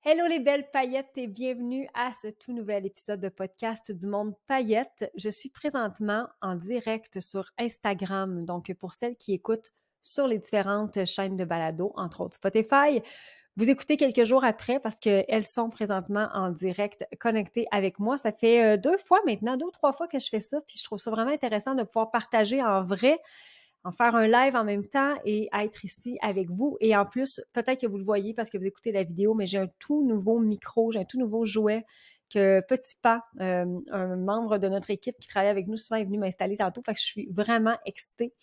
Hello les belles paillettes et bienvenue à ce tout nouvel épisode de podcast du monde paillettes. Je suis présentement en direct sur Instagram, donc pour celles qui écoutent sur les différentes chaînes de balado, entre autres Spotify. Vous écoutez quelques jours après parce qu'elles sont présentement en direct connectées avec moi. Ça fait 2 fois maintenant, 2 ou 3 fois que je fais ça, puis je trouve ça vraiment intéressant de pouvoir partager en vrai, en faire un live en même temps et être ici avec vous. Et en plus, peut-être que vous le voyez parce que vous écoutez la vidéo, mais j'ai un tout nouveau micro, j'ai un tout nouveau jouet que Petit Pas, un membre de notre équipe qui travaille avec nous, souvent est venu m'installer tantôt. Fait que je suis vraiment excitée.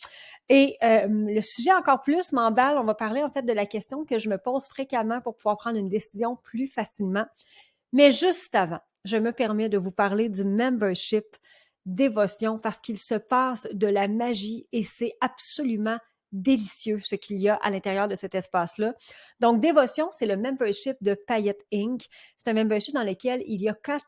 Et le sujet encore plus m'emballe. On va parler en fait de la question que je me pose fréquemment pour pouvoir prendre une décision plus facilement. Mais juste avant, je me permets de vous parler du membership Dévotion parce qu'il se passe de la magie et c'est absolument délicieux ce qu'il y a à l'intérieur de cet espace-là. Donc, Dévotion, c'est le membership de Paillettes Inc. C'est un membership dans lequel il y a quatre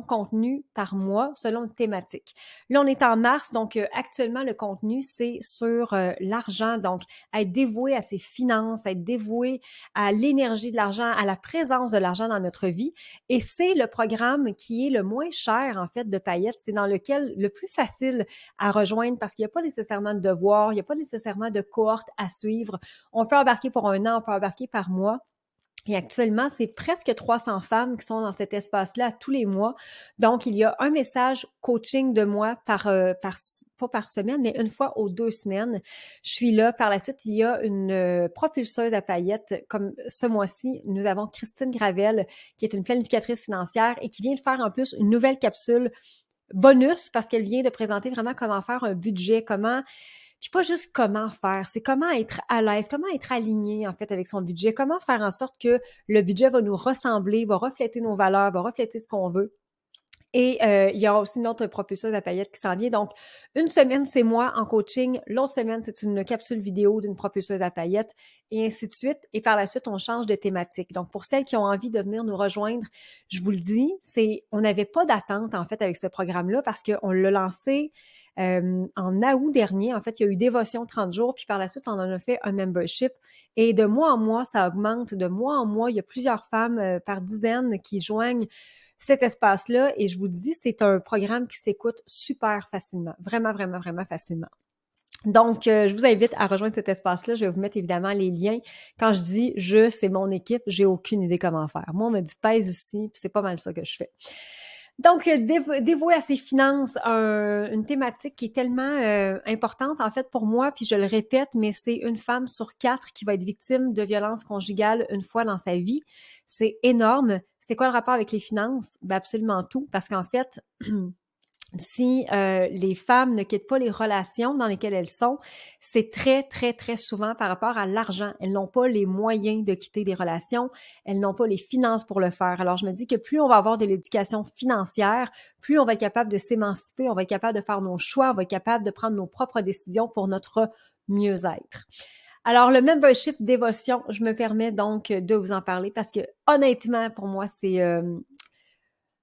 contenus par mois selon une thématique. Là, on est en mars, donc actuellement, le contenu, c'est sur l'argent, donc être dévoué à ses finances, être dévoué à l'énergie de l'argent, à la présence de l'argent dans notre vie. Et c'est le programme qui est le moins cher, en fait, de Paillettes. C'est dans lequel le plus facile à rejoindre parce qu'il n'y a pas nécessairement de devoirs, il n'y a pas nécessairement de cohorte à suivre. On peut embarquer pour un an, on peut embarquer par mois. Et actuellement, c'est presque 300 femmes qui sont dans cet espace-là tous les mois. Donc, il y a un message coaching de moi pas par semaine, mais une fois aux 2 semaines. Je suis là. Par la suite, il y a une propulseuse à paillettes. Comme ce mois-ci, nous avons Christine Gravel, qui est une planificatrice financière et qui vient de faire en plus une nouvelle capsule bonus parce qu'elle vient de présenter vraiment comment faire un budget, puis pas juste comment faire, c'est comment être à l'aise, comment être aligné en fait avec son budget, comment faire en sorte que le budget va nous ressembler, va refléter nos valeurs, va refléter ce qu'on veut. Et il y aura aussi une autre propulseuse à paillettes qui s'en vient. Donc, une semaine, c'est moi en coaching. L'autre semaine, c'est une capsule vidéo d'une propulseuse à paillettes et ainsi de suite. Et par la suite, on change de thématique. Donc, pour celles qui ont envie de venir nous rejoindre, je vous le dis, on n'avait pas d'attente en fait avec ce programme-là parce qu'on l'a lancé en août dernier. En fait, il y a eu Dévotion 30 jours, puis par la suite, on en a fait un membership. Et de mois en mois, ça augmente. De mois en mois, il y a plusieurs femmes par dizaines qui joignent cet espace-là. Et je vous dis, c'est un programme qui s'écoute super facilement. Vraiment, vraiment, vraiment facilement. Donc, je vous invite à rejoindre cet espace-là. Je vais vous mettre évidemment les liens. Quand je dis « je », c'est mon équipe. J'ai aucune idée comment faire. Moi, on me dit « pèse ici », puis c'est pas mal ça que je fais. Donc, dévouer à ses finances, une thématique qui est tellement importante en fait pour moi, puis je le répète, mais c'est une femme sur 4 qui va être victime de violences conjugales une fois dans sa vie. C'est énorme. C'est quoi le rapport avec les finances? Ben absolument tout, parce qu'en fait, si les femmes ne quittent pas les relations dans lesquelles elles sont, c'est très, très, très souvent par rapport à l'argent. Elles n'ont pas les moyens de quitter des relations, elles n'ont pas les finances pour le faire. Alors, je me dis que plus on va avoir de l'éducation financière, plus on va être capable de s'émanciper, on va être capable de faire nos choix, on va être capable de prendre nos propres décisions pour notre mieux-être. Alors, le membership Dévotion, je me permets donc de vous en parler parce que honnêtement, pour moi,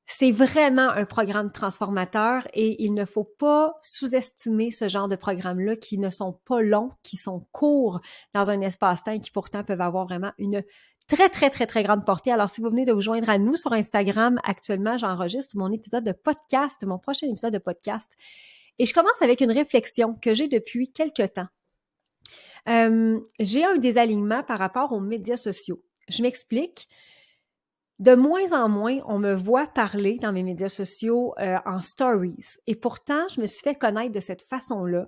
c'est vraiment un programme transformateur et il ne faut pas sous-estimer ce genre de programmes-là qui ne sont pas longs, qui sont courts dans un espace-temps et qui pourtant peuvent avoir vraiment une très, très, très, très grande portée. Alors, si vous venez de vous joindre à nous sur Instagram, actuellement, j'enregistre mon épisode de podcast, mon prochain épisode de podcast. Et je commence avec une réflexion que j'ai depuis quelques temps. J'ai un désalignement par rapport aux médias sociaux. Je m'explique. De moins en moins, on me voit parler dans mes médias sociaux en stories. Et pourtant, je me suis fait connaître de cette façon-là.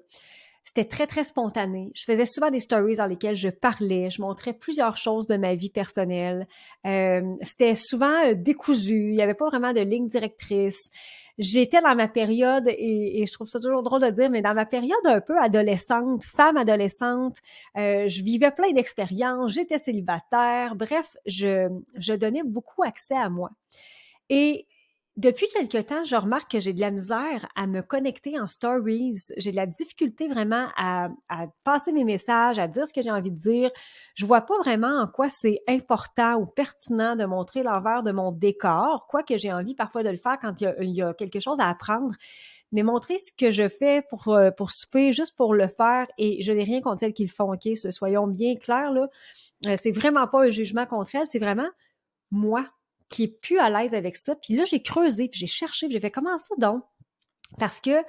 C'était très, très spontané. Je faisais souvent des stories dans lesquelles je parlais, je montrais plusieurs choses de ma vie personnelle. C'était souvent décousu, il n'y avait pas vraiment de ligne directrice. J'étais dans ma période, et je trouve ça toujours drôle de dire, mais dans ma période un peu adolescente, femme adolescente, je vivais plein d'expériences, j'étais célibataire, bref, je donnais beaucoup accès à moi. Et depuis quelque temps, je remarque que j'ai de la misère à me connecter en stories. J'ai de la difficulté vraiment à passer mes messages, à dire ce que j'ai envie de dire. Je vois pas vraiment en quoi c'est important ou pertinent de montrer l'envers de mon décor, quoique j'ai envie parfois de le faire quand il y a quelque chose à apprendre. Mais montrer ce que je fais pour souper, juste pour le faire, et je n'ai rien contre celles qui le font, OK? Soyons bien clairs, là. C'est vraiment pas un jugement contre elles, c'est vraiment moi qui est plus à l'aise avec ça. Puis là, j'ai creusé, puis j'ai cherché, puis j'ai fait comment ça donc? Parce que,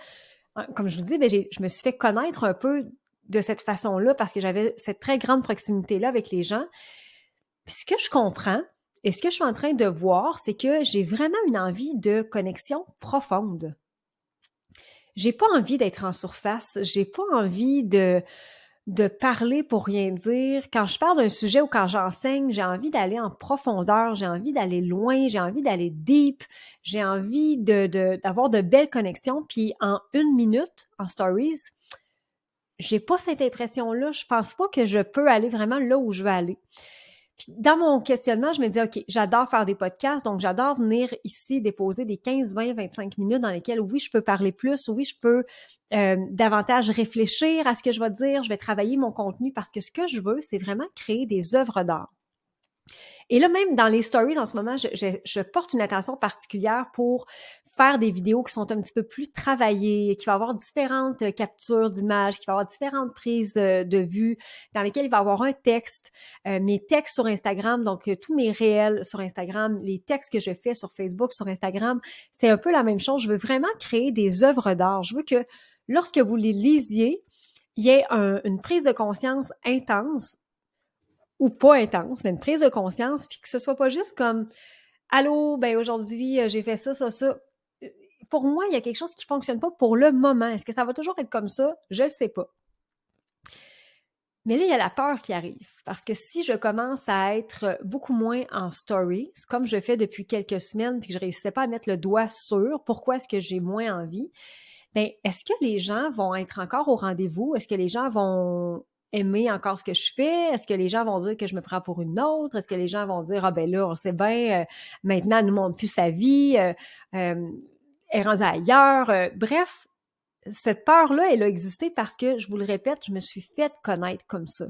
comme je vous dis, je me suis fait connaître un peu de cette façon-là parce que j'avais cette très grande proximité-là avec les gens. Puis ce que je comprends et ce que je suis en train de voir, c'est que j'ai vraiment une envie de connexion profonde. J'ai pas envie d'être en surface, j'ai pas envie de parler pour rien dire. Quand je parle d'un sujet ou quand j'enseigne, j'ai envie d'aller en profondeur, j'ai envie d'aller loin, j'ai envie d'aller deep, j'ai envie d'avoir de belles connexions. Puis en 1 minute, en stories, j'ai pas cette impression-là. Je pense pas que je peux aller vraiment là où je veux aller. Puis dans mon questionnement, je me dis, OK, j'adore faire des podcasts, donc j'adore venir ici déposer des 15, 20, 25 minutes dans lesquelles, oui, je peux parler plus, oui, je peux davantage réfléchir à ce que je vais dire, je vais travailler mon contenu parce que ce que je veux, c'est vraiment créer des œuvres d'art. Et là, même dans les stories, en ce moment, je porte une attention particulière pour faire des vidéos qui sont un petit peu plus travaillées, qui vont avoir différentes captures d'images, qui vont avoir différentes prises de vue, dans lesquelles il va y avoir un texte, mes textes sur Instagram, donc tous mes réels sur Instagram, les textes que je fais sur Facebook, sur Instagram, c'est un peu la même chose. Je veux vraiment créer des œuvres d'art. Je veux que lorsque vous les lisiez, il y ait une prise de conscience intense ou pas intense, mais une prise de conscience, puis que ce soit pas juste comme « Allô, ben aujourd'hui, j'ai fait ça, ça, ça ». Pour moi, il y a quelque chose qui fonctionne pas pour le moment. Est-ce que ça va toujours être comme ça? Je le sais pas. Mais là, il y a la peur qui arrive. Parce que si je commence à être beaucoup moins en stories, comme je fais depuis quelques semaines, puis que je réussissais pas à mettre le doigt sur pourquoi est-ce que j'ai moins envie, ben est-ce que les gens vont être encore au rendez-vous? Est-ce que les gens vont aimer encore ce que je fais? Est-ce que les gens vont dire que je me prends pour une autre? Est-ce que les gens vont dire « Ah ben là, on sait bien, maintenant, elle nous montre plus sa vie, elle est rendue ailleurs. » Bref, cette peur-là, elle a existé parce que, je vous le répète, je me suis fait connaître comme ça.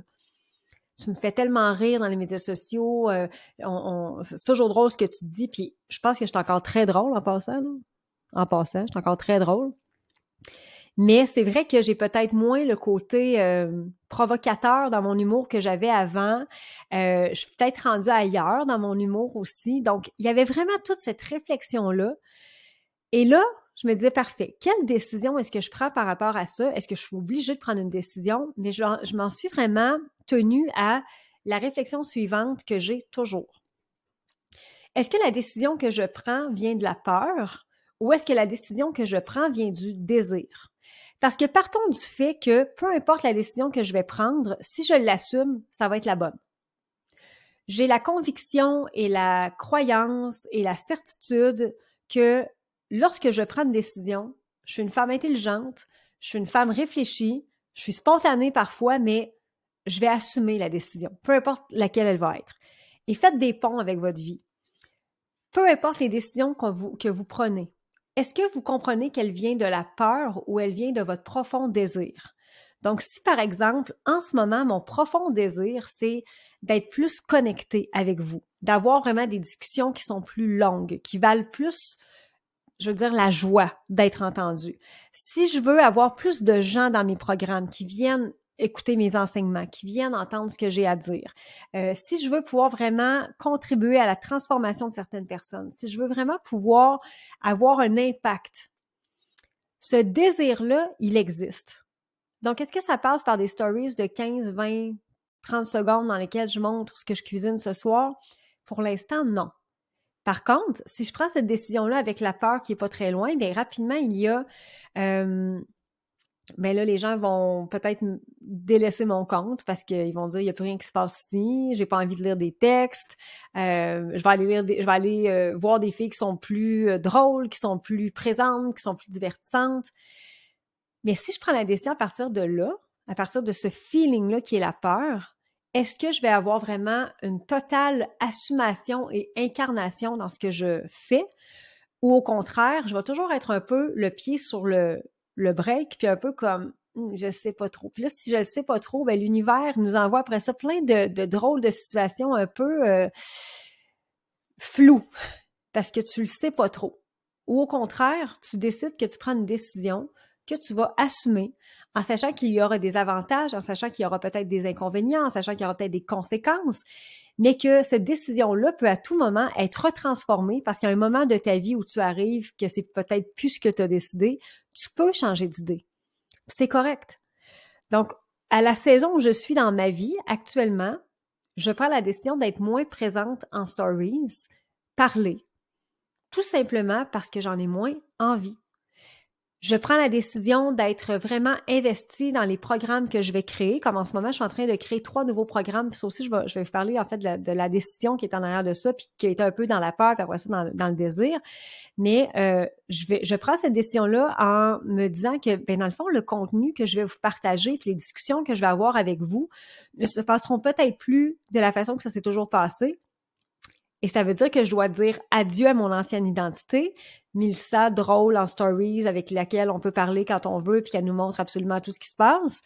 Tu me fais tellement rire dans les médias sociaux, c'est toujours drôle ce que tu dis, puis je pense que je suis encore très drôle en passant, là. En passant, je suis encore très drôle. Mais c'est vrai que j'ai peut-être moins le côté provocateur dans mon humour que j'avais avant. Je suis peut-être rendue ailleurs dans mon humour aussi. Donc, il y avait vraiment toute cette réflexion-là. Et là, je me disais, parfait, quelle décision est-ce que je prends par rapport à ça? Est-ce que je suis obligée de prendre une décision? Mais je m'en suis vraiment tenue à la réflexion suivante que j'ai toujours. Est-ce que la décision que je prends vient de la peur ou est-ce que la décision que je prends vient du désir? Parce que partons du fait que peu importe la décision que je vais prendre, si je l'assume, ça va être la bonne. J'ai la conviction et la croyance et la certitude que lorsque je prends une décision, je suis une femme intelligente, je suis une femme réfléchie, je suis spontanée parfois, mais je vais assumer la décision, peu importe laquelle elle va être. Et faites des ponts avec votre vie. Peu importe les décisions que vous prenez, est-ce que vous comprenez qu'elle vient de la peur ou elle vient de votre profond désir? Donc, si par exemple, en ce moment, mon profond désir, c'est d'être plus connecté avec vous, d'avoir vraiment des discussions qui sont plus longues, qui valent plus, je veux dire, la joie d'être entendu. Si je veux avoir plus de gens dans mes programmes qui viennent écouter mes enseignements, qui viennent entendre ce que j'ai à dire, si je veux pouvoir vraiment contribuer à la transformation de certaines personnes, si je veux vraiment pouvoir avoir un impact, ce désir-là, il existe. Donc, est-ce que ça passe par des stories de 15, 20, 30 secondes dans lesquelles je montre ce que je cuisine ce soir? Pour l'instant, non. Par contre, si je prends cette décision-là avec la peur qui est pas très loin, bien rapidement, il y a ben là, les gens vont peut-être délaisser mon compte parce qu'ils vont dire il n'y a plus rien qui se passe ici, j'ai pas envie de lire des textes, je vais aller voir des filles qui sont plus drôles, qui sont plus présentes, qui sont plus divertissantes. Mais si je prends la décision à partir de là, à partir de ce feeling-là qui est la peur, est-ce que je vais avoir vraiment une totale assumation et incarnation dans ce que je fais? Ou au contraire, je vais toujours être un peu le pied sur le break, puis un peu comme je sais pas trop. Puis là, si je le sais pas trop, ben l'univers nous envoie après ça plein de drôles de situations un peu floues, parce que tu le sais pas trop. Ou au contraire, tu décides que tu prends une décision que tu vas assumer en sachant qu'il y aura des avantages, en sachant qu'il y aura peut-être des inconvénients, en sachant qu'il y aura peut-être des conséquences, mais que cette décision-là peut à tout moment être retransformée parce qu'il y a un moment de ta vie où tu arrives que c'est peut-être plus ce que tu as décidé, tu peux changer d'idée. C'est correct. Donc, à la saison où je suis dans ma vie actuellement, je prends la décision d'être moins présente en stories, parler, tout simplement parce que j'en ai moins envie. Je prends la décision d'être vraiment investie dans les programmes que je vais créer. Comme en ce moment, je suis en train de créer 3 nouveaux programmes. Puis ça aussi, je vais vous parler en fait de la décision qui est en arrière de ça, puis qui est un peu dans la peur, puis après ça dans le désir. Mais je prends cette décision-là en me disant que, ben dans le fond, le contenu que je vais vous partager, puis les discussions que je vais avoir avec vous ne se passeront peut-être plus de la façon que ça s'est toujours passé. Et ça veut dire que je dois dire adieu à mon ancienne identité, Mélissa drôle en stories avec laquelle on peut parler quand on veut puis qu'elle nous montre absolument tout ce qui se passe,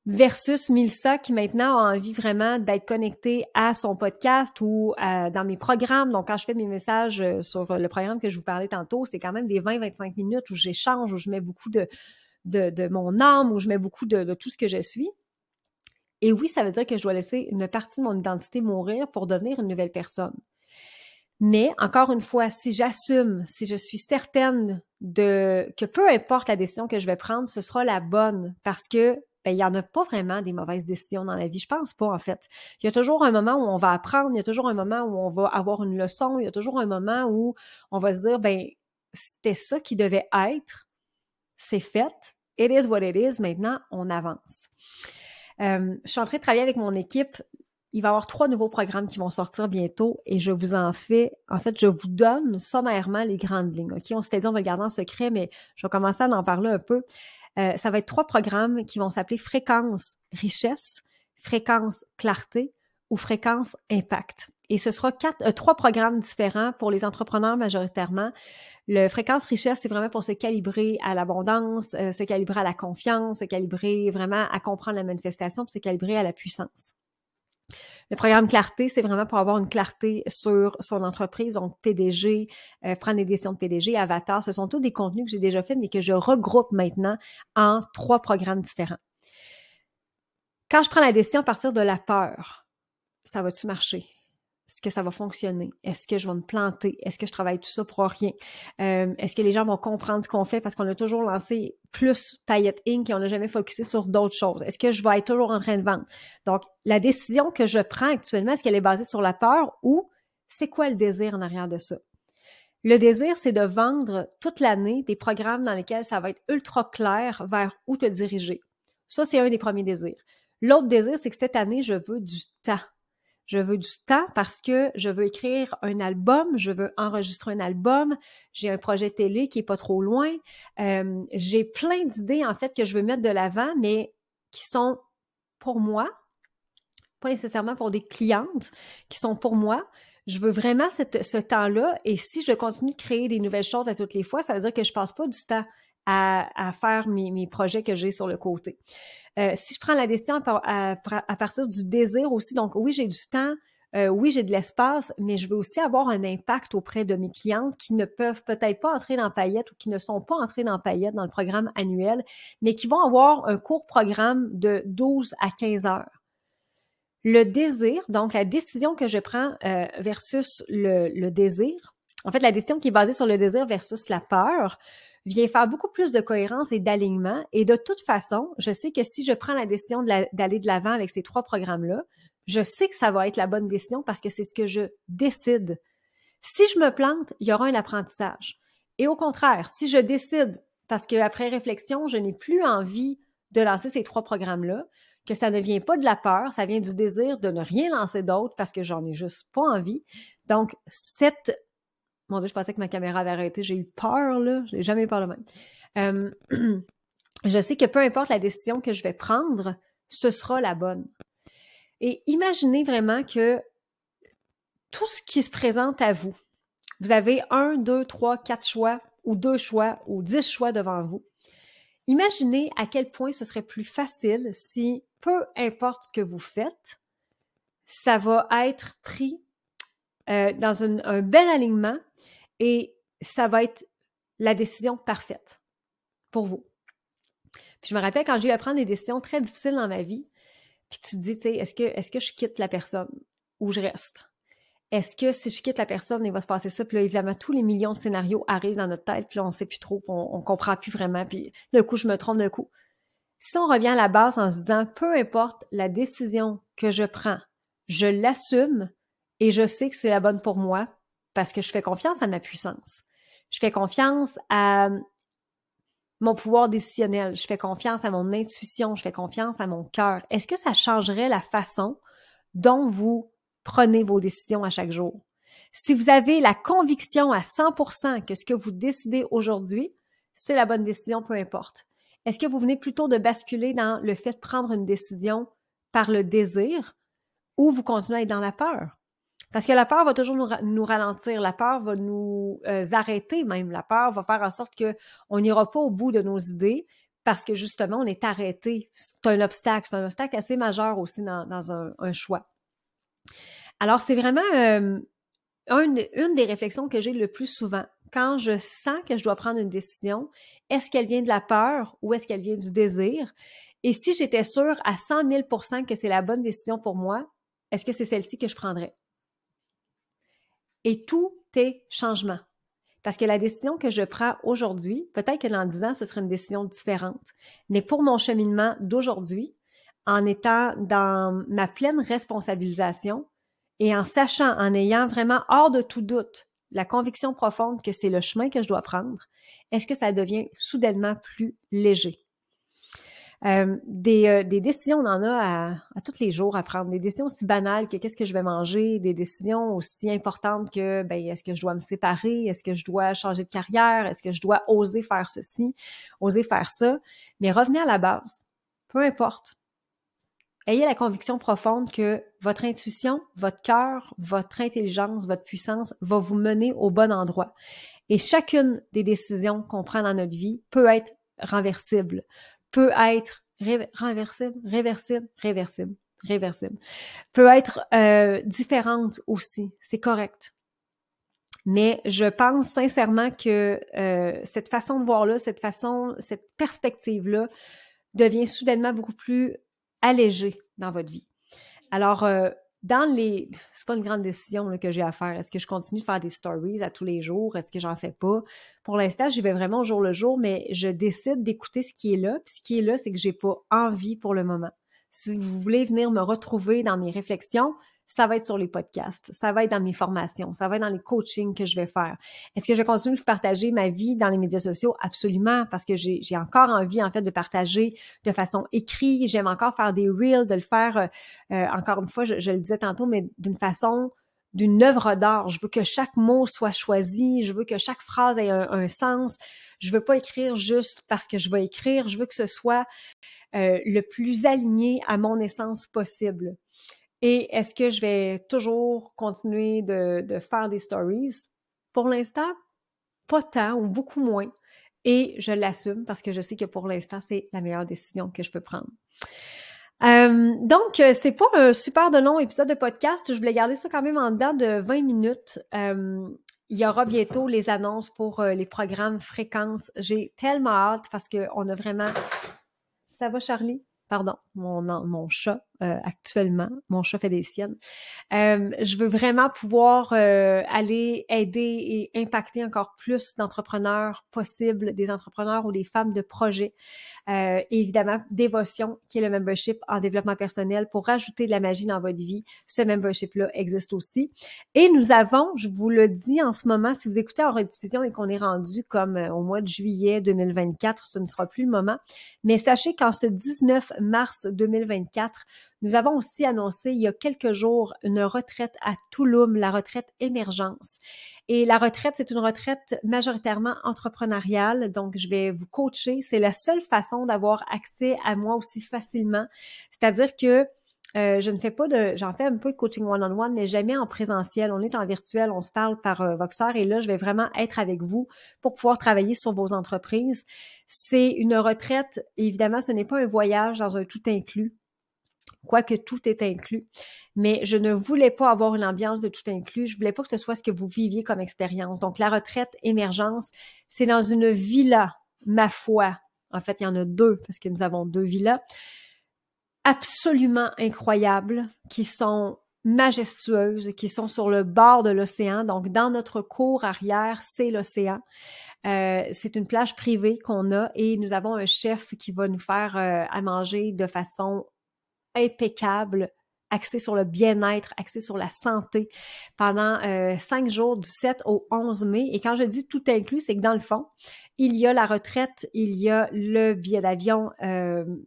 versus Mélissa qui maintenant a envie vraiment d'être connectée à son podcast ou dans mes programmes. Donc, quand je fais mes messages sur le programme que je vous parlais tantôt, c'est quand même des 20-25 minutes où j'échange, où je mets beaucoup de mon âme, où je mets beaucoup de tout ce que je suis. Et oui, ça veut dire que je dois laisser une partie de mon identité mourir pour devenir une nouvelle personne. Mais, encore une fois, si j'assume, si je suis certaine que peu importe la décision que je vais prendre, ce sera la bonne parce que il n'y en a pas vraiment des mauvaises décisions dans la vie. Je pense pas, en fait. Il y a toujours un moment où on va apprendre, il y a toujours un moment où on va avoir une leçon, il y a toujours un moment où on va se dire, c'était ça qui devait être, c'est fait, it is what it is, maintenant, on avance. Je suis en train de travailler avec mon équipe. Il va y avoir 3 nouveaux programmes qui vont sortir bientôt et je vous je vous donne sommairement les grandes lignes. OK? On s'était dit, on va le garder en secret, mais je vais commencer à en parler un peu. Ça va être 3 programmes qui vont s'appeler Fréquence Richesse, Fréquence Clarté ou Fréquence Impact. Et ce sera 3 programmes différents pour les entrepreneurs majoritairement. Le Fréquence Richesse, c'est vraiment pour se calibrer à l'abondance, se calibrer à la confiance, se calibrer vraiment à comprendre la manifestation, puis se calibrer à la puissance. Le programme Clarté, c'est vraiment pour avoir une clarté sur son entreprise, donc PDG, prendre des décisions de PDG, Avatar. Ce sont tous des contenus que j'ai déjà faits, mais que je regroupe maintenant en 3 programmes différents. Quand je prends la décision à partir de la peur, ça va-tu marcher? Est-ce que ça va fonctionner? Est-ce que je vais me planter? Est-ce que je travaille tout ça pour rien? Est-ce que les gens vont comprendre ce qu'on fait parce qu'on a toujours lancé plus Paillettes Inc. et on n'a jamais focusé sur d'autres choses? Est-ce que je vais être toujours en train de vendre? Donc, la décision que je prends actuellement, est-ce qu'elle est basée sur la peur ou c'est quoi le désir en arrière de ça? Le désir, c'est de vendre toute l'année des programmes dans lesquels ça va être ultra clair vers où te diriger. Ça, c'est un des premiers désirs. L'autre désir, c'est que cette année, je veux du temps. Je veux du temps parce que je veux écrire un album, je veux enregistrer un album, j'ai un projet télé qui est pas trop loin, j'ai plein d'idées en fait que je veux mettre de l'avant, mais qui sont pour moi, pas nécessairement pour des clientes, qui sont pour moi. Je veux vraiment ce temps-là et si je continue de créer des nouvelles choses à toutes les fois, ça veut dire que je passe pas du temps à faire mes projets que j'ai sur le côté. Si je prends la décision à partir du désir aussi, donc oui, j'ai du temps, oui, j'ai de l'espace, mais je veux aussi avoir un impact auprès de mes clientes qui ne peuvent peut-être pas entrer dans Paillettes ou qui ne sont pas entrées dans Paillettes dans le programme annuel, mais qui vont avoir un court programme de 12 à 15 heures. Le désir, donc la décision que je prends versus le désir, en fait, la décision qui est basée sur le désir versus la peur, vient faire beaucoup plus de cohérence et d'alignement. Et de toute façon, je sais que si je prends la décision d'aller de l'avant avec ces 3 programmes-là, je sais que ça va être la bonne décision parce que c'est ce que je décide. Si je me plante, il y aura un apprentissage. Et au contraire, si je décide, parce qu'après réflexion, je n'ai plus envie de lancer ces 3 programmes-là, que ça ne vient pas de la peur, ça vient du désir de ne rien lancer d'autre parce que j'en ai juste pas envie. Donc, mon Dieu, je pensais que ma caméra avait arrêté. J'ai eu peur, là. J'ai jamais eu peur de même. Je sais que peu importe la décision que je vais prendre, ce sera la bonne. Et imaginez vraiment que tout ce qui se présente à vous, vous avez 1, 2, 3, 4 choix, ou 2 choix, ou 10 choix devant vous. Imaginez à quel point ce serait plus facile si, peu importe ce que vous faites, ça va être pris dans un bel alignement et ça va être la décision parfaite pour vous. Puis je me rappelle quand j'ai eu à prendre des décisions très difficiles dans ma vie, puis tu te dis, tu sais, est-ce que je quitte la personne? ou je reste? Est-ce que si je quitte la personne, il va se passer ça? Puis là, évidemment, tous les millions de scénarios arrivent dans notre tête, puis là, on ne sait plus trop, on comprend plus vraiment, puis d'un coup, je me trompe d'un coup. Si on revient à la base en se disant, peu importe la décision que je prends, je l'assume et je sais que c'est la bonne pour moi parce que je fais confiance à ma puissance. Je fais confiance à mon pouvoir décisionnel, je fais confiance à mon intuition, je fais confiance à mon cœur. Est-ce que ça changerait la façon dont vous prenez vos décisions à chaque jour? Si vous avez la conviction à 100% que ce que vous décidez aujourd'hui, c'est la bonne décision, peu importe. Est-ce que vous venez plutôt de basculer dans le fait de prendre une décision par le désir ou vous continuez à être dans la peur? Parce que la peur va toujours nous ralentir, la peur va nous arrêter même, la peur va faire en sorte qu'on n'ira pas au bout de nos idées parce que justement, on est arrêté. C'est un obstacle assez majeur aussi dans un choix. Alors, c'est vraiment une des réflexions que j'ai le plus souvent. Quand je sens que je dois prendre une décision, est-ce qu'elle vient de la peur ou est-ce qu'elle vient du désir? Et si j'étais sûre à 100 000 % que c'est la bonne décision pour moi, est-ce que c'est celle-ci que je prendrais? Et tout est changement. Parce que la décision que je prends aujourd'hui, peut-être que dans 10 ans, ce sera une décision différente. Mais pour mon cheminement d'aujourd'hui, en étant dans ma pleine responsabilisation et en sachant, en ayant vraiment hors de tout doute la conviction profonde que c'est le chemin que je dois prendre, est-ce que ça devient soudainement plus léger? Des décisions, on en a à tous les jours à prendre. Des décisions aussi banales que qu'est-ce que je vais manger, des décisions aussi importantes que est-ce que je dois me séparer, est-ce que je dois changer de carrière, est-ce que je dois oser faire ceci, oser faire ça. Mais revenez à la base, peu importe. Ayez la conviction profonde que votre intuition, votre cœur, votre intelligence, votre puissance va vous mener au bon endroit. Et chacune des décisions qu'on prend dans notre vie peut être renversible, peut être réversible, peut être différente aussi, c'est correct. Mais je pense sincèrement que cette façon de voir-là, cette perspective-là devient soudainement beaucoup plus allégée dans votre vie. Alors, c'est pas une grande décision là, que j'ai à faire. Est-ce que je continue de faire des stories à tous les jours? Est-ce que j'en fais pas? Pour l'instant, j'y vais vraiment au jour le jour, mais je décide d'écouter ce qui est là. Puis ce qui est là, c'est que j'ai pas envie pour le moment. Si vous voulez venir me retrouver dans mes réflexions, ça va être sur les podcasts, ça va être dans mes formations, ça va être dans les coachings que je vais faire. Est-ce que je continue de partager ma vie dans les médias sociaux? Absolument, parce que j'ai encore envie, en fait, de partager de façon écrite. J'aime encore faire des reels, de le faire, encore une fois, je le disais tantôt, mais d'une œuvre d'art. Je veux que chaque mot soit choisi, je veux que chaque phrase ait un sens. Je veux pas écrire juste parce que je vais écrire, je veux que ce soit le plus aligné à mon essence possible. Et est-ce que je vais toujours continuer de faire des stories? Pour l'instant, pas tant ou beaucoup moins. Et je l'assume parce que je sais que pour l'instant, c'est la meilleure décision que je peux prendre. Donc, c'est pas un super de long épisode de podcast. Je voulais garder ça quand même en dedans de 20 minutes. Il y aura bientôt les annonces pour les programmes fréquences. J'ai tellement hâte parce qu'on a vraiment... Ça va, Charlie? Pardon, mon chat actuellement. Mon chat fait des siennes. Je veux vraiment pouvoir aller aider et impacter encore plus d'entrepreneurs possibles, des entrepreneurs ou des femmes de projet. Et évidemment, Dévotion, qui est le membership en développement personnel pour rajouter de la magie dans votre vie. Ce membership-là existe aussi. Et nous avons, je vous le dis en ce moment, si vous écoutez en rediffusion et qu'on est rendu comme au mois de juillet 2024, ce ne sera plus le moment. Mais sachez qu'en ce 19 mars 2024, nous avons aussi annoncé il y a quelques jours une retraite à Tulum, la retraite émergence. Et la retraite, c'est une retraite majoritairement entrepreneuriale, donc je vais vous coacher. C'est la seule façon d'avoir accès à moi aussi facilement. C'est-à-dire que j'en fais un peu de coaching one-on-one, mais jamais en présentiel. On est en virtuel, on se parle par Voxer et là, je vais vraiment être avec vous pour pouvoir travailler sur vos entreprises. C'est une retraite, évidemment, ce n'est pas un voyage dans un tout inclus, quoique tout est inclus. Mais je ne voulais pas avoir une ambiance de tout inclus. Je voulais pas que ce soit ce que vous viviez comme expérience. Donc, la retraite émergence, c'est dans une villa, ma foi. En fait, il y en a 2 parce que nous avons 2 villas absolument incroyables qui sont majestueuses qui sont sur le bord de l'océan. Donc, dans notre cour arrière, c'est l'océan. C'est une plage privée qu'on a et nous avons un chef qui va nous faire à manger de façon impeccable, axé sur le bien-être, axé sur la santé pendant 5 jours du 7 au 11 mai. Et quand je dis tout inclus, c'est que dans le fond, il y a la retraite, il y a le billet d'avion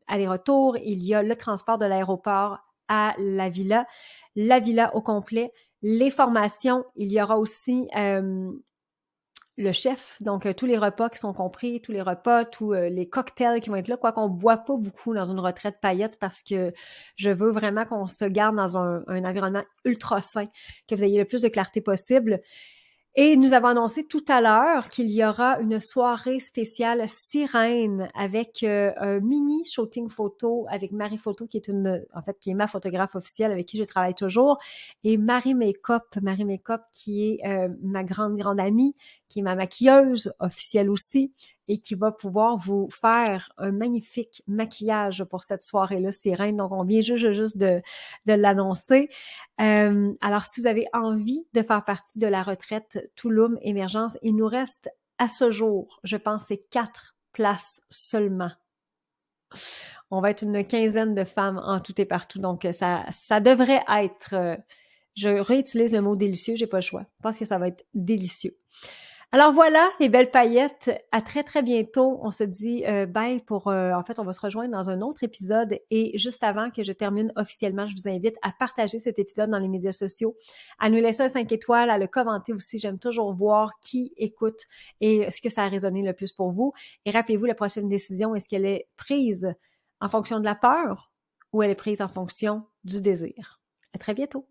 aller-retour, il y a le transport de l'aéroport à la villa au complet, les formations, il y aura aussi le chef, donc tous les repas qui sont compris, tous les repas, tous les cocktails qui vont être là, quoi qu'on boit pas beaucoup dans une retraite paillette parce que je veux vraiment qu'on se garde dans un environnement ultra sain, que vous ayez le plus de clarté possible. Et nous avons annoncé tout à l'heure qu'il y aura une soirée spéciale sirène avec un mini shooting photo avec Marie Photo qui est ma photographe officielle avec qui je travaille toujours, et Marie Makeup qui est ma grande amie, qui est ma maquilleuse officielle aussi et qui va pouvoir vous faire un magnifique maquillage pour cette soirée-là sirène. Donc, on vient juste de l'annoncer. Alors, si vous avez envie de faire partie de la retraite Tulum Émergence, il nous reste à ce jour, je pense, c'est 4 places seulement. On va être une quinzaine de femmes en tout et partout, donc ça devrait être, je réutilise le mot délicieux, j'ai pas le choix. Je pense que ça va être délicieux. Alors voilà, les belles paillettes, à très très bientôt. On se dit bye pour, en fait, on va se rejoindre dans un autre épisode et juste avant que je termine officiellement, je vous invite à partager cet épisode dans les médias sociaux, à nous laisser un 5 étoiles, à le commenter aussi. J'aime toujours voir qui écoute et ce que ça a résonné le plus pour vous. Et rappelez-vous, la prochaine décision, est-ce qu'elle est prise en fonction de la peur ou elle est prise en fonction du désir? À très bientôt.